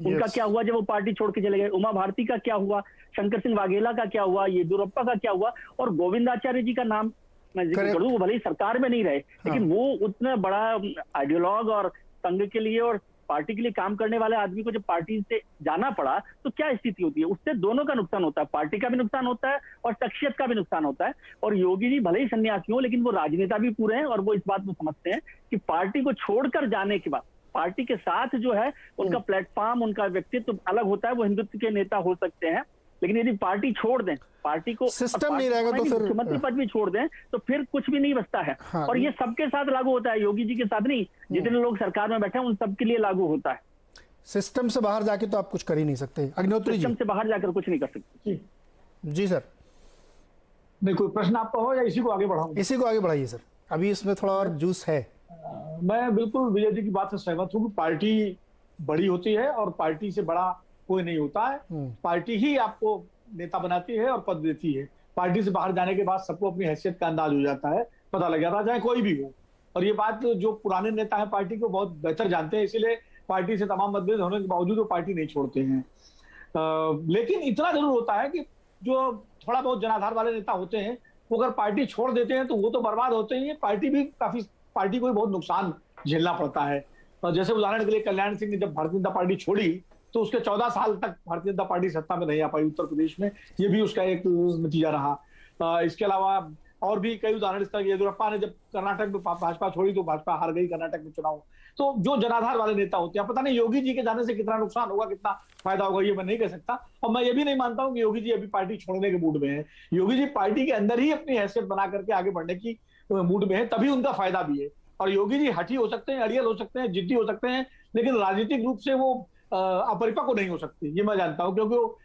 उनका क्या हुआ जब वो पार्टी छोड़ के चले गए? उमा भारती का क्या हुआ? शंकर सिंह वाघेला का क्या हुआ? येदियुरप्पा का क्या हुआ? और गोविंदाचार्य जी का नाम मैं जिक्र करूं, वो भले ही सरकार में नहीं रहे, लेकिन वो उतना बड़ा आइडियोलॉग और संघ के लिए और पार्टी के लिए काम करने वाले आदमी को जब पार्टी से जाना पड़ा तो क्या स्थिति होती है? उससे दोनों का नुकसान होता है, पार्टी का भी नुकसान होता है और शख्सियत का भी नुकसान होता है। और योगी जी भले ही सन्यासी हो, लेकिन वो राजनेता भी पूरे हैं और वो इस बात को समझते हैं कि पार्टी को छोड़कर जाने के बाद पार्टी के साथ जो है उनका प्लेटफॉर्म, उनका व्यक्तित्व अलग होता है। वो हिंदुत्व के नेता हो सकते हैं, लेकिन यदि पार्टी छोड़ दें, पार्टी को सिस्टम नहीं रहेगा तो फिर मुख्यमंत्री पद भी छोड़ दें तो फिर कुछ भी नहीं बचता है। हाँ, और ये सबके साथ लागू होता है, योगी जी के साथ नहीं, जितने लोग सरकार में बैठे हैं उन सबके लिए लागू होता है। सिस्टम से बाहर जाके तो आप कुछ कर ही नहीं सकते। अग्निहोत्री जी, सिस्टम से बाहर जाकर कुछ नहीं कर सकते। जी सर, नहीं कोई प्रश्न आपका हो या इसी को आगे बढ़ाऊं? इसी को आगे बढ़ाइए सर, अभी इसमें थोड़ा और जूस है। मैं बिल्कुल विजय जी की बात से सहमत हूँ कि पार्टी बड़ी होती है और पार्टी से बड़ा कोई नहीं होता है। पार्टी ही आपको नेता बनाती है और पद देती है। पार्टी से बाहर जाने के बाद सबको अपनी हैसियत का अंदाज हो जाता है, पता लग जाता है, चाहे कोई भी हो। और ये बात जो पुराने नेता है पार्टी को बहुत बेहतर जानते हैं, इसीलिए पार्टी से तमाम मतभेद होने के बावजूद वो पार्टी नहीं छोड़ते हैं। लेकिन इतना जरूर होता है कि जो थोड़ा बहुत जनाधार वाले नेता होते हैं वो अगर पार्टी छोड़ देते हैं तो वो तो बर्बाद होते ही है, पार्टी को भी बहुत नुकसान झेलना पड़ता है। और जैसे उदाहरण के लिए कल्याण सिंह ने जब भारतीय जनता पार्टी छोड़ी तो उसके 14 साल तक भारतीय जनता पार्टी सत्ता में नहीं आ पाई उत्तर प्रदेश में, ये भी उसका एक नतीजा रहा। इसके अलावा और भी कई उदाहरण, इस तरह येदियुरप्पा ने जब कर्नाटक में भाजपा छोड़ी तो भाजपा हार गई कर्नाटक में चुनाव। तो जो जनाधार वाले नेता होते हैं, पता नहीं योगी जी के जाने से कितना नुकसान होगा, कितना फायदा होगा, ये मैं नहीं कह सकता। और मैं ये भी नहीं मानता हूं कि योगी जी अभी पार्टी छोड़ने के मूड में है। योगी जी पार्टी के अंदर ही अपनी हैसियत बना करके आगे बढ़ने की मूड में है, तभी उनका फायदा भी है। और योगी जी हठी हो सकते हैं, अड़ियल हो सकते हैं, जिद्दी हो सकते हैं, लेकिन राजनीतिक रूप से वो अपरिपक्व नहीं हो सकते, ये मैं जानता हूं, क्योंकि वो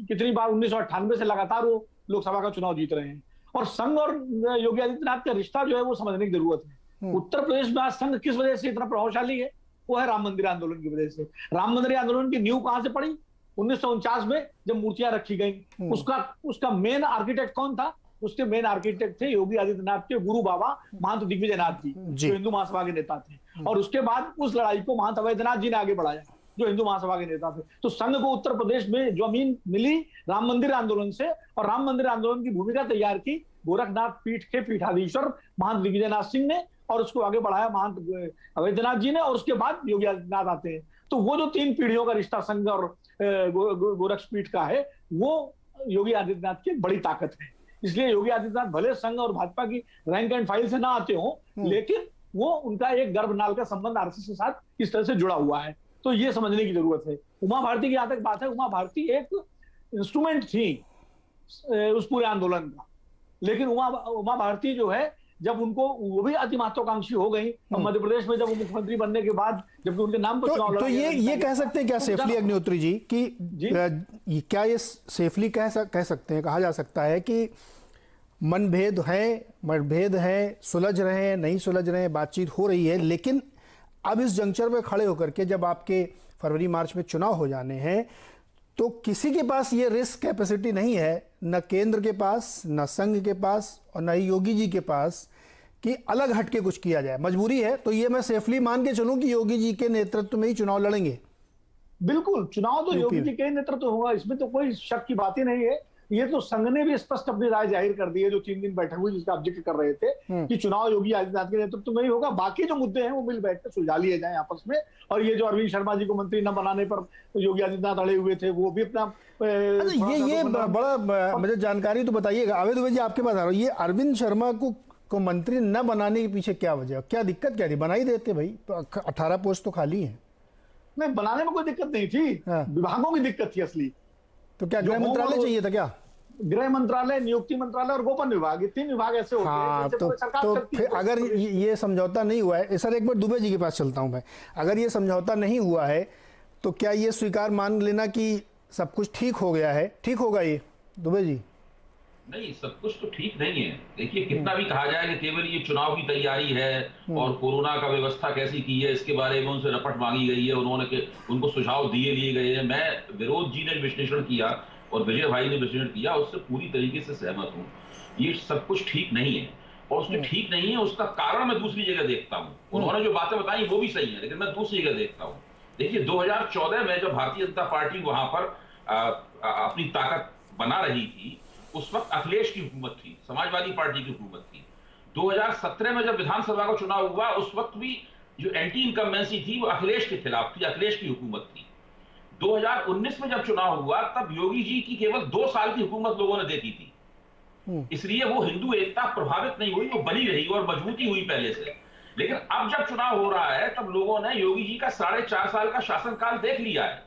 कितनी बार 1998 से लगातार वो लोकसभा का चुनाव जीत रहे हैं। और संघ और योगी आदित्यनाथ का रिश्ता जो है वो समझने की जरूरत है। उत्तर प्रदेश में आज संघ किस वजह से इतना प्रभावशाली है, वो है राम मंदिर आंदोलन की वजह से। राम मंदिर आंदोलन की नींव कहां से पड़ी? 1949 में जब मूर्तियां रखी गई। उसका मेन आर्किटेक्ट कौन था? उसके मेन आर्किटेक्ट थे योगी आदित्यनाथ के गुरु बाबा महंत दिग्विजयनाथ जी, जो हिंदू महासभा के नेता थे। और उसके बाद उस लड़ाई को महंत अवैधनाथ जी ने आगे बढ़ाया, जो हिंदू महासभा के नेता थे। तो संघ को उत्तर प्रदेश में जमीन मिली राम मंदिर आंदोलन से, और राम मंदिर आंदोलन की भूमिका तैयार की गोरखनाथ पीठ के पीठाधीश्वर महंत दिग्विजयनाथ सिंह ने, और उसको आगे बढ़ाया महंत अवैधनाथ जी ने, और उसके बाद योगी आदित्यनाथ आते हैं। तो वो जो 3 पीढ़ियों का रिश्ता संघ और गोरक्ष पीठ का है, वो योगी आदित्यनाथ की बड़ी ताकत है। इसलिए योगी आदित्यनाथ भले संघ और भाजपा की रैंक एंड फाइल से ना आते हो, लेकिन वो उनका एक गर्भनाल का संबंध आरएसएस के साथ इस तरह से जुड़ा हुआ है। तो ये समझने की जरूरत है। उमा भारती की जहां तक बात है, उमा भारती एक इंस्ट्रूमेंट थी उस पूरे आंदोलन का, लेकिन उमा भारती जो है, जब उनको वो भी अति महत्वाकांक्षी हो गई मध्य प्रदेश में, जब वो मुख्यमंत्री बनने के बाद, जबकि उनके नाम पर चुनाव तो ये कह सकते हैं क्या सेफली अग्निहोत्री जी कि क्या ये सेफली कह सकते हैं, कहा जा सकता है कि मतभेद है, सुलझ रहे हैं, नहीं सुलझ रहे हैं, बातचीत हो रही है, लेकिन अब इस जंक्चर पे खड़े होकर के जब आपके फरवरी मार्च में चुनाव हो जाने हैं तो किसी के पास ये रिस्क कैपेसिटी नहीं है, न केंद्र के पास, न संघ के पास, और न ही योगी जी के पास, कि अलग हटके कुछ किया जाए। मजबूरी है। तो ये मैं सेफली मान के चलूं कि योगी जी के नेतृत्व में ही चुनाव लड़ेंगे। बिल्कुल, चुनाव तो योगी जी के नेतृत्व होगा, इसमें तो कोई शक की बात ही नहीं है। ये तो संघ ने भी स्पष्ट अपनी राय जाहिर कर दी है, जो 3 दिन बैठक हुई जिसका आप जिक्र कर रहे थे, कि चुनाव योगी आदित्यनाथ के नेतृत्व में ही होगा। बाकी जो मुद्दे हैं वो मिल बैठ कर सुलझा लिए जाए आपस में। और ये जो अरविंद शर्मा जी को मंत्री न बनाने पर योगी आदित्यनाथ अड़े हुए थे, वो भी अपना ये बड़ा मुझे जानकारी तो बताइएगा। आवेद दुबे जी, आपके पास आ रहा हूं। ये अरविंद शर्मा को मंत्री न बनाने के पीछे क्या वजह, क्या दिक्कत क्या थी? बना ही देते भाई, 18 पोस्ट तो खाली है। नहीं, बनाने में कोई दिक्कत नहीं थी, विभागों की दिक्कत थी असली। तो क्या गृह मंत्रालय चाहिए था क्या? गृह मंत्रालय, नियुक्ति मंत्रालय और गोपन विभाग, ये 3 विभाग ऐसे होते हैं। तो फिर अगर ये समझौता नहीं हुआ है, सर एक बार दुबे जी के पास चलता हूं मैं, अगर ये समझौता नहीं हुआ है तो क्या ये स्वीकार मान लेना कि सब कुछ ठीक हो गया है, ठीक होगा ये दुबे जी? नहीं, सब कुछ तो ठीक नहीं है। देखिए, कितना भी कहा जाए कि केवल ये चुनाव की तैयारी है और कोरोना का व्यवस्था कैसी की है इसके बारे में उनसे रपट मांगी गई है, उनको सुझाव लिए गए हैं। मैं, विरोध जी ने विश्लेषण किया और विजय भाई ने विश्लेषण किया, उससे पूरी तरीके से सहमत हूँ। ये सब कुछ ठीक नहीं है, और उसमें ठीक नहीं है उसका कारण मैं दूसरी जगह देखता हूँ। उन्होंने जो बातें बताई वो भी सही है, लेकिन मैं दूसरी जगह देखता हूँ। देखिए 2014 में जब भारतीय जनता पार्टी वहां पर अपनी ताकत बना रही थी, उस वक्त अखिलेश की हुकूमत थी, समाजवादी पार्टी की हुकूमत थी। 2017 में जब विधानसभा का चुनाव हुआ, उस वक्त भी जो एंटी इनकम्बेंसी थी वो अखिलेश के खिलाफ थी, अखिलेश की हुकूमत थी। 2019 में जब चुनाव हुआ तब योगी जी की केवल 2 साल की हुकूमत लोगों ने देखी थी, इसलिए वो हिंदू एकता प्रभावित नहीं हुई, वो बनी रही और मजबूती हुई पहले से। लेकिन अब जब चुनाव हो रहा है तब लोगों ने योगी जी का 4.5 साल का शासनकाल देख लिया है।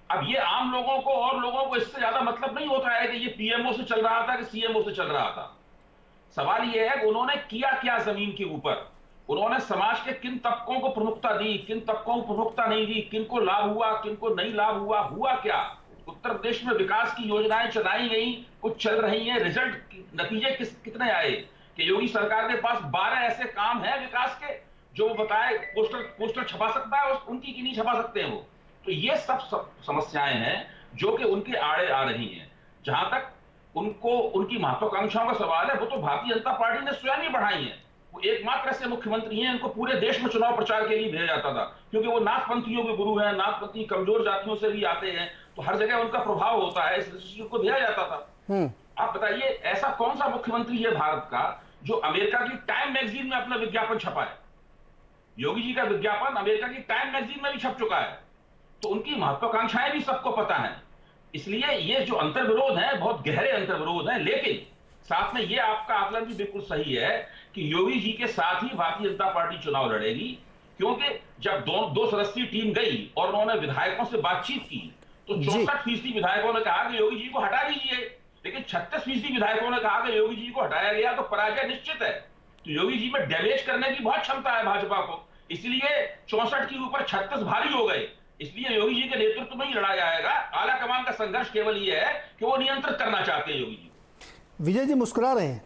अब ये आम लोगों को और लोगों को इससे ज्यादा मतलब नहीं होता है कि ये पीएमओ से चल रहा था कि सीएमओ से चल रहा था। सवाल ये है कि उन्होंने किया क्या जमीन के ऊपर, उन्होंने समाज के किन तबकों को प्रमुखता दी, किन तबकों को प्रमुखता नहीं दी, किनको लाभ हुआ, किनको नहीं लाभ हुआ, हुआ क्या। उत्तर प्रदेश में विकास की योजनाएं चलाई गई, कुछ चल रही हैं, रिजल्ट नतीजे कितने आए कि योगी सरकार के पास 12 ऐसे काम हैं विकास के जो वो बताए पोस्टर छपा सकता है, उनकी की नहीं छपा सकते हैं वो। तो ये सब समस्याएं हैं जो कि उनके आड़े आ रही हैं। जहां तक उनको उनकी महत्वाकांक्षाओं का सवाल है, वो तो भारतीय जनता पार्टी ने स्वयं ही बढ़ाई है। वो एकमात्र ऐसे मुख्यमंत्री हैं इनको पूरे देश में चुनाव प्रचार के लिए भेजा जाता था, क्योंकि वो नाथपंथियों के गुरु हैं, नाथपंथी कमजोर जातियों से भी आते हैं, तो हर जगह उनका प्रभाव होता है, इसलिए उनको भेजा जाता था। आप बताइए ऐसा कौन सा मुख्यमंत्री है भारत का जो अमेरिका की टाइम मैगजीन में अपना विज्ञापन छपा है। योगी जी का विज्ञापन अमेरिका की टाइम मैगजीन में भी छप चुका है। तो उनकी महत्वाकांक्षाएं भी सबको पता है। इसलिए ये जो अंतर्विरोध है बहुत गहरे अंतर्विरोध है। लेकिन साथ में ये आपका आकलन भी बिल्कुल सही है कि योगी जी के साथ ही भारतीय जनता पार्टी चुनाव लड़ेगी, क्योंकि जब दो सदस्यीय टीम गई और उन्होंने विधायकों से बातचीत की तो 64% विधायकों ने कहा कि योगी जी को हटा दीजिए, लेकिन 36% विधायकों ने कहा कि योगी जी को हटाया गया तो पराजय निश्चित है। तो योगी जी में डैमेज करने की बहुत क्षमता है भाजपा को, इसलिए 64 के ऊपर 36 भारी हो गए। इसलिए योगी जी के नेतृत्व में ही लड़ा जाएगा। आला कमान का संघर्ष केवल ये है कि वो नियंत्रित करना चाहते हैं योगी जी। विजय जी मुस्कुरा रहे हैं।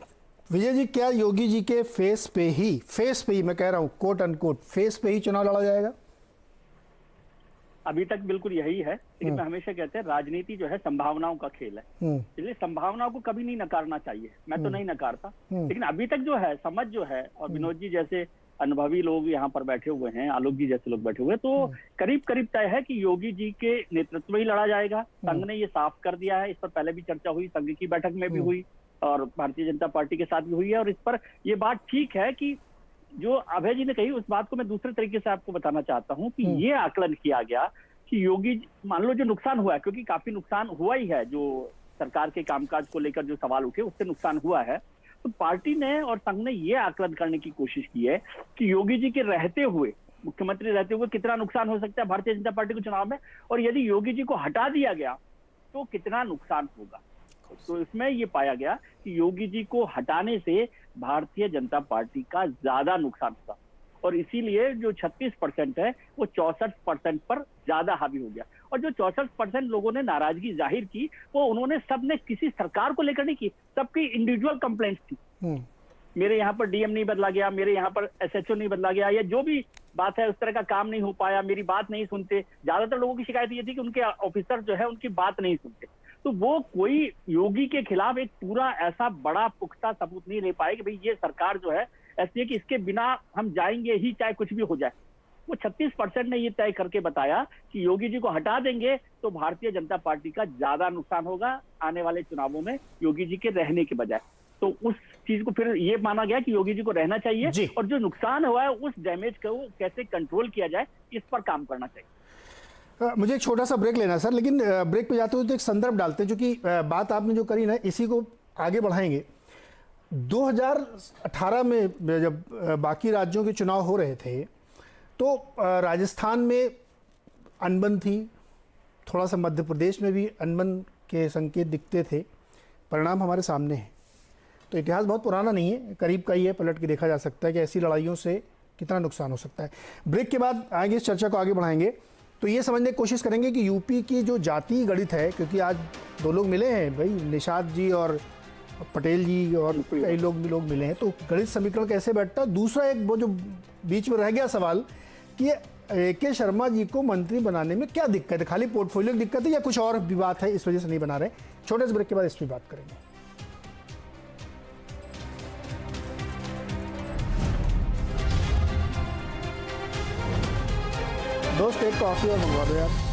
विजय जी, क्या योगी जी के फेस पे ही मैं कह रहा हूं कोट अनकोट फेस पे ही चुनाव लड़ा जाएगा? अभी तक बिल्कुल यही है, लेकिन मैं हमेशा कहते हैं राजनीति जो है संभावनाओं का खेल है, इसलिए संभावनाओं को कभी नहीं नकारना चाहिए। मैं तो नहीं नकारता, लेकिन अभी तक जो है समझ जो है, और विनोद जी जैसे अनुभवी लोग यहाँ पर बैठे हुए हैं, आलोक जी जैसे लोग बैठे हुए हैं, तो करीब करीब तय है कि योगी जी के नेतृत्व में ही लड़ा जाएगा। संघ ने ये साफ कर दिया है, इस पर पहले भी चर्चा हुई, संघ की बैठक में भी हुई और भारतीय जनता पार्टी के साथ भी हुई है। और इस पर ये बात ठीक है कि जो अभय जी ने कही उस बात को मैं दूसरे तरीके से आपको बताना चाहता हूँ कि ये आकलन किया गया कि योगी, मान लो जो नुकसान हुआ है, क्योंकि काफी नुकसान हुआ ही है, जो सरकार के कामकाज को लेकर जो सवाल उठे उससे नुकसान हुआ है, तो पार्टी ने और संघ ने ये आकलन करने की कोशिश की है कि योगी जी के रहते हुए, मुख्यमंत्री रहते हुए कितना नुकसान हो सकता है भारतीय जनता पार्टी को चुनाव में, और यदि योगी जी को हटा दिया गया तो कितना नुकसान होगा। तो इसमें ये पाया गया कि योगी जी को हटाने से भारतीय जनता पार्टी का ज्यादा नुकसान होगा, और इसीलिए जो 36% है वो 64% पर ज्यादा हावी हो गया। और जो 64% लोगों ने नाराजगी जाहिर की वो उन्होंने सबने किसी सरकार को लेकर नहीं की, सबकी इंडिविजुअल कंप्लेंट्स थी। मेरे यहाँ पर डीएम नहीं बदला गया, मेरे यहाँ पर एसएचओ नहीं बदला गया, या जो भी बात है उस तरह का काम नहीं हो पाया, मेरी बात नहीं सुनते। ज्यादातर लोगों की शिकायत ये थी कि उनके ऑफिसर जो है उनकी बात नहीं सुनते। तो वो कोई योगी के खिलाफ एक पूरा ऐसा बड़ा पुख्ता सबूत नहीं ले पाए कि भाई ये सरकार जो है ऐसी है कि इसके बिना हम जाएंगे ही चाहे कुछ भी हो जाए। वो 36% ने ये तय करके बताया कि योगी जी को हटा देंगे तो भारतीय जनता पार्टी का ज्यादा नुकसान होगा आने वाले चुनावों में योगी जी के रहने के बजाय। तो उस चीज को फिर ये माना गया कि योगी जी को रहना चाहिए, और जो नुकसान हुआ है उस डैमेज को कैसे कंट्रोल किया जाए इस पर काम करना चाहिए। मुझे एक छोटा सा ब्रेक लेना सर, लेकिन ब्रेक पे जाते हुए तो एक संदर्भ डालते हैं, जो कि बात आपने जो करी ना इसी को आगे बढ़ाएंगे। 2018 में जब बाकी राज्यों के चुनाव हो रहे थे तो राजस्थान में अनबन थी, थोड़ा सा मध्य प्रदेश में भी अनबन के संकेत दिखते थे। परिणाम हमारे सामने हैं। तो इतिहास बहुत पुराना नहीं है, करीब का ही है, पलट के देखा जा सकता है कि ऐसी लड़ाइयों से कितना नुकसान हो सकता है। ब्रेक के बाद आएंगे, इस चर्चा को आगे बढ़ाएंगे। तो ये समझने की कोशिश करेंगे कि यूपी की जो जातीय गणित है, क्योंकि आज दो लोग मिले हैं भाई, निषाद जी और पटेल जी और कई लोग मिले हैं, तो गणित समीकरण कैसे बैठता है। दूसरा एक वो जो बीच में रह गया सवाल कि AK शर्मा जी को मंत्री बनाने में क्या दिक्कत है, खाली पोर्टफोलियो की दिक्कत है या कुछ और भी बात है इस वजह से नहीं बना रहे। छोटे से ब्रेक के बाद इस पर बात करेंगे। दोस्त एक कॉफी और मंगवा दो यार।